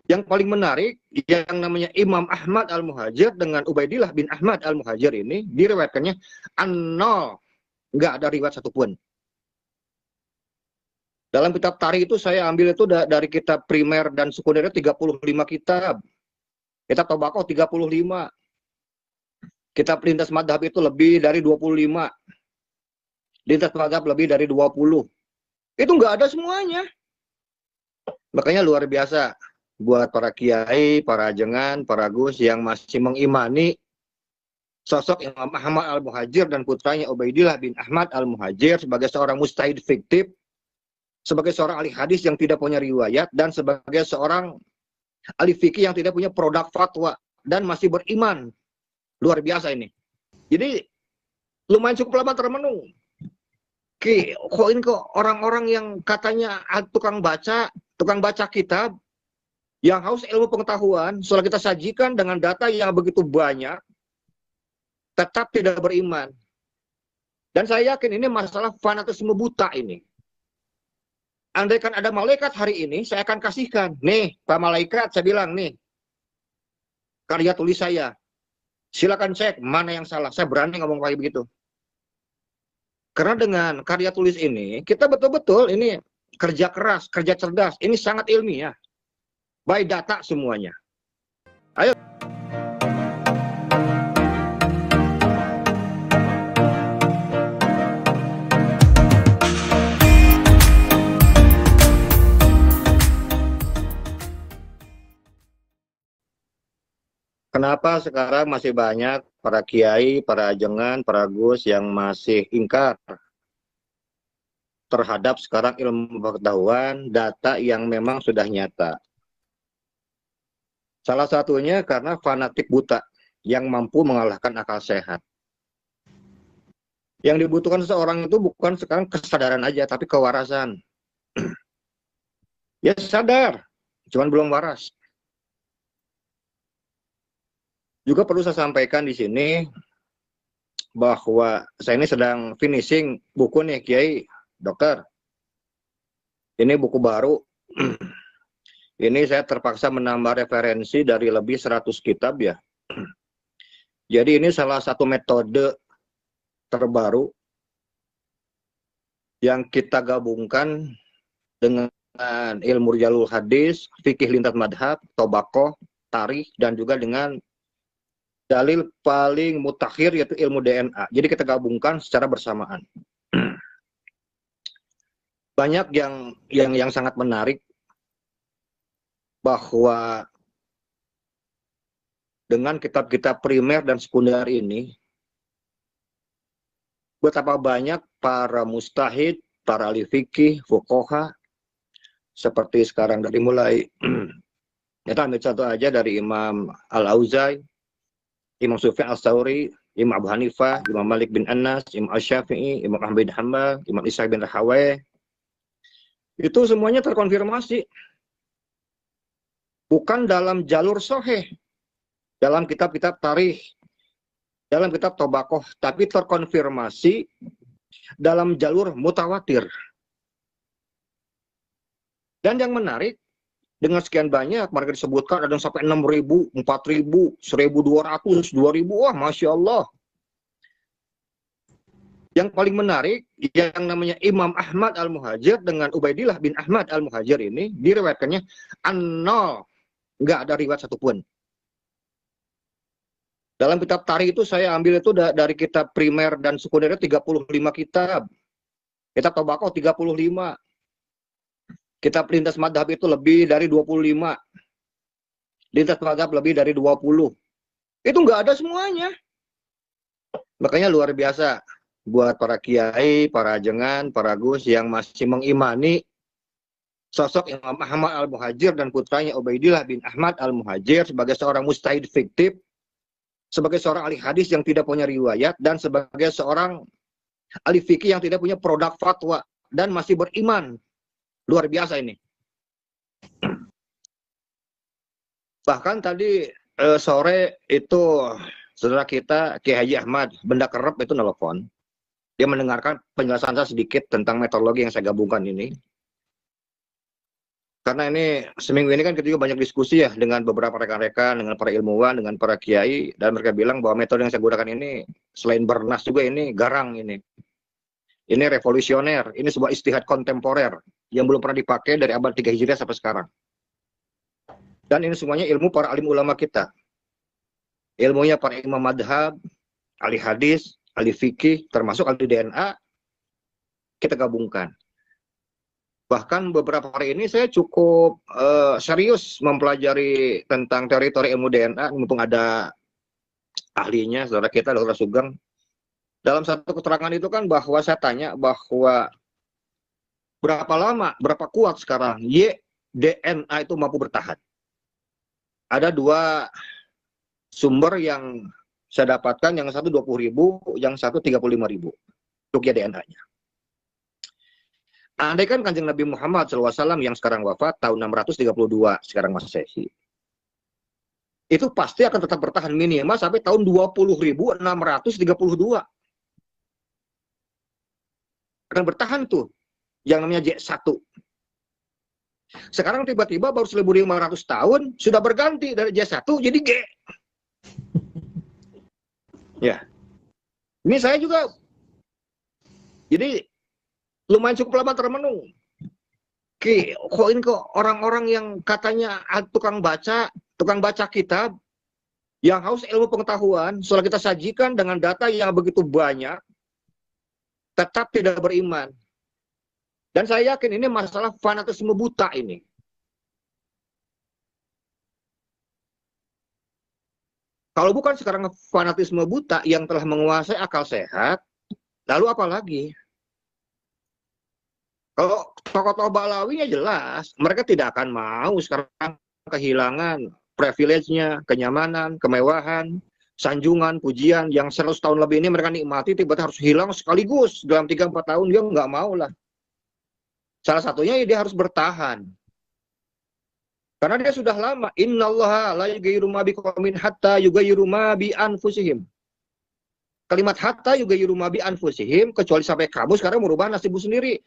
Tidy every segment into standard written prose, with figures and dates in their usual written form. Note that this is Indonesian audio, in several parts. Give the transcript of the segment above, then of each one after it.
Yang paling menarik, yang namanya Imam Ahmad Al-Muhajir dengan Ubaidillah bin Ahmad Al-Muhajir ini diriwayatkannya an-nol, nggak ada riwayat satupun. Dalam kitab tarikh itu saya ambil itu dari kitab primer dan sekunder 35 kitab. Kitab Tobaqoh 35. Kitab lintas madhab itu lebih dari 25. Lintas madhab lebih dari 20. Itu nggak ada semuanya. Makanya luar biasa buat para kiai, para ajengan, para gus yang masih mengimani sosok Imam Ahmad Al-Muhajir dan putranya Ubaidillah bin Ahmad Al-Muhajir sebagai seorang mujtahid fiktif, sebagai seorang ahli hadis yang tidak punya riwayat, dan sebagai seorang ahli fikih yang tidak punya produk fatwa dan masih beriman. Luar biasa ini. Jadi lumayan cukup lama termenung. Kok ini kok orang-orang yang katanya tukang baca kitab, yang haus ilmu pengetahuan, setelah kita sajikan dengan data yang begitu banyak, tetap tidak beriman. Dan saya yakin ini masalah fanatisme buta ini. Andaikan ada malaikat hari ini, saya akan kasihkan. Nih, Pak Malaikat, saya bilang, nih, karya tulis saya. Silakan cek mana yang salah. Saya berani ngomong kayak begitu. Karena dengan karya tulis ini, kita betul-betul ini kerja keras, kerja cerdas. Ini sangat ilmiah. By data semuanya. Ayo. Kenapa sekarang masih banyak para kiai, para ajengan, para gus yang masih ingkar terhadap sekarang ilmu pengetahuan, data yang memang sudah nyata? Salah satunya karena fanatik buta yang mampu mengalahkan akal sehat. Yang dibutuhkan seseorang itu bukan sekarang kesadaran aja, tapi kewarasan. Ya sadar, cuman belum waras. Juga perlu saya sampaikan di sini bahwa saya ini sedang finishing buku nih, Kiai, Dokter. Ini buku baru. Ini saya terpaksa menambah referensi dari lebih 100 kitab ya. Jadi ini salah satu metode terbaru yang kita gabungkan dengan ilmu rijalul hadis, fikih lintas madhab, tobaqoh, tarikh, dan juga dengan dalil paling mutakhir yaitu ilmu DNA. Jadi kita gabungkan secara bersamaan. Banyak yang sangat menarik bahwa dengan kitab-kitab primer dan sekunder ini, betapa banyak para mustahid, para ahli fikih, fuqaha, seperti sekarang dari mulai kita ambil contoh aja dari Imam Al-Auzai, Imam Sufyan Al-Thawri, Imam Abu Hanifah, Imam Malik bin Anas, Imam Asy-Syafi'i, Imam Ahmad bin Hanbal, Imam Ishaq bin Rahawayh. Itu semuanya terkonfirmasi. Bukan dalam jalur sahih, dalam kitab-kitab tarikh, dalam kitab Tobaqoh, tapi terkonfirmasi dalam jalur mutawatir. Dan yang menarik, dengan sekian banyak, mereka disebutkan ada yang sampai 6.000, 4.000, 1.200, 2.000, wah Masya Allah. Yang paling menarik, yang namanya Imam Ahmad Al-Muhajir dengan Ubaidillah bin Ahmad Al-Muhajir ini, diriwayatkannya an-nol, nggak ada riwayat satupun. Dalam kitab tarikh itu saya ambil itu dari kitab primer dan sekunder 35 kitab. Kitab Tobaqoh 35. Kitab lintas madhab itu lebih dari 25. Lintas madhab lebih dari 20. Itu nggak ada semuanya. Makanya luar biasa buat para kiai, para ajengan, para gus yang masih mengimani sosok Imam Ahmad Al-Muhajir dan putranya Ubaidillah bin Ahmad Al-Muhajir sebagai seorang mujtahid fiktif, sebagai seorang ahli hadis yang tidak punya riwayat, dan sebagai seorang ahli fikih yang tidak punya produk fatwa dan masih beriman. Luar biasa ini. Bahkan tadi sore itu saudara kita Kiai Haji Ahmad Benda Kerep itu nelpon. Dia mendengarkan penjelasan saya sedikit tentang metodologi yang saya gabungkan ini. Karena ini seminggu ini kan kita juga banyak diskusi ya dengan beberapa rekan-rekan, dengan para ilmuwan, dengan para kiai, dan mereka bilang bahwa metode yang saya gunakan ini selain bernas juga ini garang ini. Ini revolusioner, ini sebuah istihad kontemporer yang belum pernah dipakai dari abad 3 Hijriah sampai sekarang. Dan ini semuanya ilmu para alim ulama kita. Ilmunya para imam madhab, ahli hadis, ahli fikih, termasuk ahli DNA, kita gabungkan. Bahkan beberapa hari ini saya cukup serius mempelajari tentang teori-teori ilmu DNA, mumpung ada ahlinya, saudara kita, Dr. Sugeng. Dalam satu keterangan itu kan bahwa saya tanya bahwa berapa lama, berapa kuat sekarang DNA itu mampu bertahan. Ada dua sumber yang saya dapatkan, yang satu 20.000, yang satu 35.000 untuk DNA-nya. Andai kan Kanjeng Nabi Muhammad SAW yang sekarang wafat tahun 632, sekarang Masehi, itu pasti akan tetap bertahan minimal sampai tahun 20.632. Akan bertahan tuh, yang namanya J1. Sekarang tiba-tiba baru 1.500 tahun, sudah berganti dari J1 jadi G. Ya, ini saya juga, jadi lumayan cukup lama termenung. Kok ini kok orang-orang yang katanya tukang baca kitab, yang haus ilmu pengetahuan, setelah kita sajikan dengan data yang begitu banyak, tetap tidak beriman. Dan saya yakin ini masalah fanatisme buta ini. Kalau bukan sekarang fanatisme buta yang telah menguasai akal sehat, lalu apa lagi? Kalau tokoh-tokoh Balawinya jelas, mereka tidak akan mau sekarang kehilangan privilege-nya, kenyamanan, kemewahan, sanjungan, pujian yang 100 tahun lebih ini mereka nikmati, tiba-tiba harus hilang sekaligus dalam 3-4 tahun, dia nggak mau lah. Salah satunya dia harus bertahan. Karena dia sudah lama, innallaha la yughayyiru ma biqaumin hatta yughayyiru ma bi anfusihim. Kalimat hatta yughayyiru ma bi anfusihim, kecuali sampai kamu sekarang merubah nasibmu sendiri.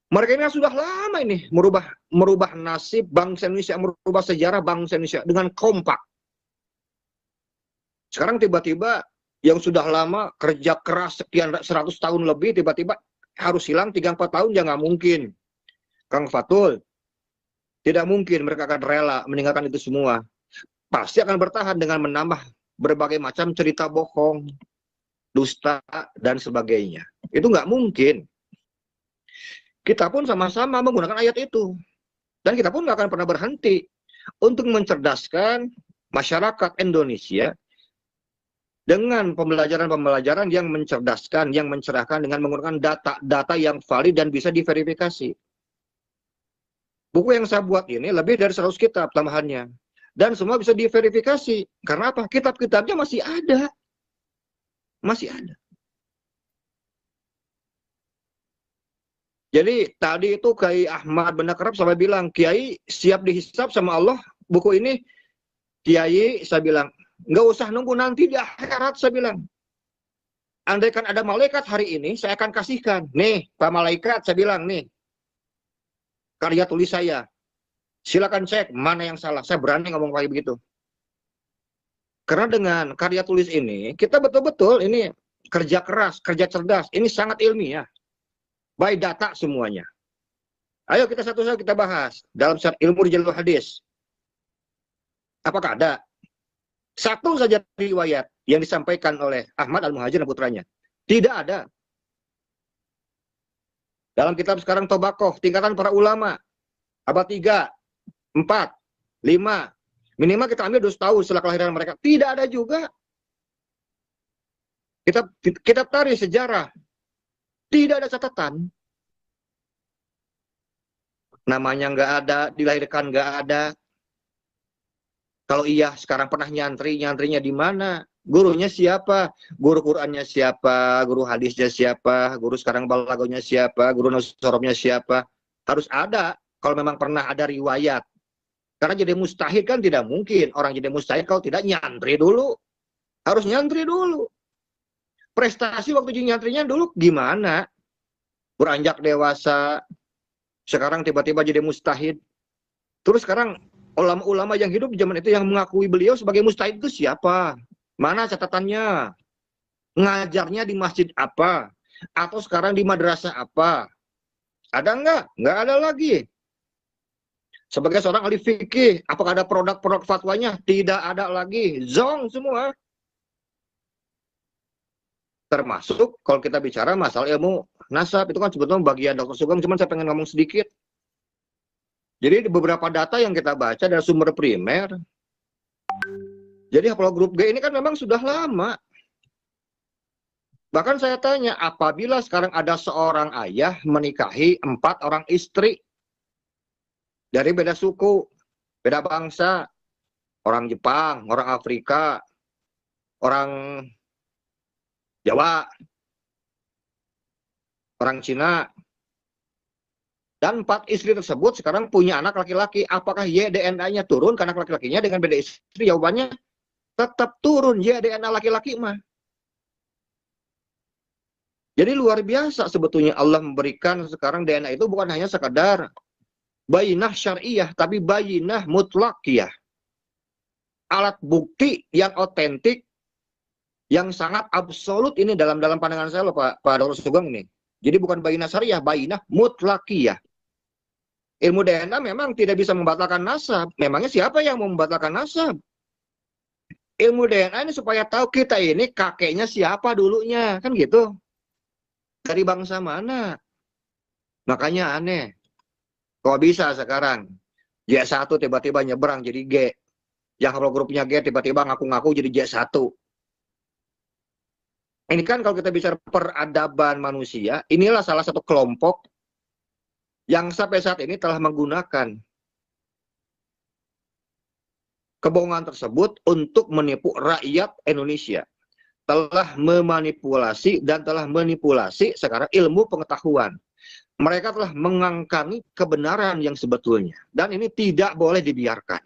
Mereka ini sudah lama ini merubah nasib bangsa Indonesia, merubah sejarah bangsa Indonesia dengan kompak. Sekarang tiba-tiba yang sudah lama kerja keras sekian 100 tahun lebih, tiba-tiba harus hilang 3-4 tahun, ya nggak mungkin. Kang Fatul, tidak mungkin mereka akan rela meninggalkan itu semua. Pasti akan bertahan dengan menambah berbagai macam cerita bohong, dusta, dan sebagainya. Itu nggak mungkin. Kita pun sama-sama menggunakan ayat itu. Dan kita pun nggak akan pernah berhenti untuk mencerdaskan masyarakat Indonesia dengan pembelajaran-pembelajaran yang mencerdaskan, yang mencerahkan dengan menggunakan data-data yang valid dan bisa diverifikasi. Buku yang saya buat ini lebih dari 100 kitab tambahannya. Dan semua bisa diverifikasi. Karena apa? Kitab-kitabnya masih ada. Masih ada. Jadi tadi itu Kiai Ahmad Benda Kerap sampai bilang, Kiai siap dihisab sama Allah buku ini. Kiai, saya bilang, nggak usah nunggu nanti di akhirat, saya bilang. Andaikan ada malaikat hari ini, saya akan kasihkan. Nih, Pak Malaikat, saya bilang, nih, karya tulis saya. Silakan cek mana yang salah. Saya berani ngomong kayak begitu. Karena dengan karya tulis ini, kita betul-betul ini kerja keras, kerja cerdas. Ini sangat ilmiah. By data semuanya. Ayo kita satu-satu kita bahas. Dalam ilmu rijalul hadis. Apakah ada satu saja riwayat yang disampaikan oleh Ahmad Al-Muhajir dan putranya? Tidak ada. Dalam kitab sekarang Tobakoh, tingkatan para ulama. Abad 3, 4, 5. Minimal kita ambil 2 tahun setelah kelahiran mereka. Tidak ada juga. Kita tarik sejarah. Tidak ada catatan. Namanya nggak ada, dilahirkan nggak ada. Kalau iya, sekarang pernah nyantrinya di mana? Gurunya siapa? Guru Qur'annya siapa? Guru hadisnya siapa? Guru sekarang balagonya siapa? Guru nasorobnya siapa? Harus ada. Kalau memang pernah ada riwayat. Karena jadi mustahil kan tidak mungkin. Orang jadi mustahil kalau tidak nyantri dulu. Harus nyantri dulu. Prestasi waktu nyantrinya dulu gimana? Beranjak dewasa, sekarang tiba-tiba jadi mustahid. Terus sekarang ulama-ulama yang hidup di zaman itu yang mengakui beliau sebagai mujtahid itu siapa? Mana catatannya? Ngajarnya di masjid apa? Atau sekarang di madrasah apa? Ada nggak? Nggak ada lagi. Sebagai seorang ahli fikih, apakah ada produk-produk fatwanya? Tidak ada lagi. Zong semua. Termasuk kalau kita bicara masalah ilmu nasab, itu kan sebetulnya bagian Dr. Sugeng, cuman saya pengen ngomong sedikit. Jadi beberapa data yang kita baca dari sumber primer, jadi haplogrup G ini kan memang sudah lama. Bahkan saya tanya, apabila sekarang ada seorang ayah menikahi 4 orang istri, dari beda suku, beda bangsa, orang Jepang, orang Afrika, orang Jawa, orang Cina, dan 4 istri tersebut sekarang punya anak laki-laki. Apakah YDNA-nya turun ke anak laki-lakinya dengan beda istri? Jawabannya tetap turun YDNA laki-laki mah. Jadi luar biasa sebetulnya Allah memberikan sekarang DNA itu bukan hanya sekadar bayinah syariah, tapi bayinah mutlakiyah. Alat bukti yang otentik, yang sangat absolut ini dalam pandangan saya loh Pak Dr. Sugeng ini. Jadi bukan bayinah syariah, bayinah mutlakiyah. Ilmu DNA memang tidak bisa membatalkan nasab. Memangnya siapa yang mau membatalkan nasab? Ilmu DNA ini supaya tahu kita ini kakeknya siapa dulunya, kan gitu. Dari bangsa mana? Makanya aneh. Kok bisa sekarang J1 tiba-tiba nyebrang jadi G. Yang kalau grupnya G tiba-tiba ngaku-ngaku jadi J1. Ini kan kalau kita bicara peradaban manusia, inilah salah satu kelompok yang sampai saat ini telah menggunakan kebohongan tersebut untuk menipu rakyat Indonesia. Telah memanipulasi dan telah manipulasi sekarang ilmu pengetahuan. Mereka telah mengangkangi kebenaran yang sebetulnya. Dan ini tidak boleh dibiarkan.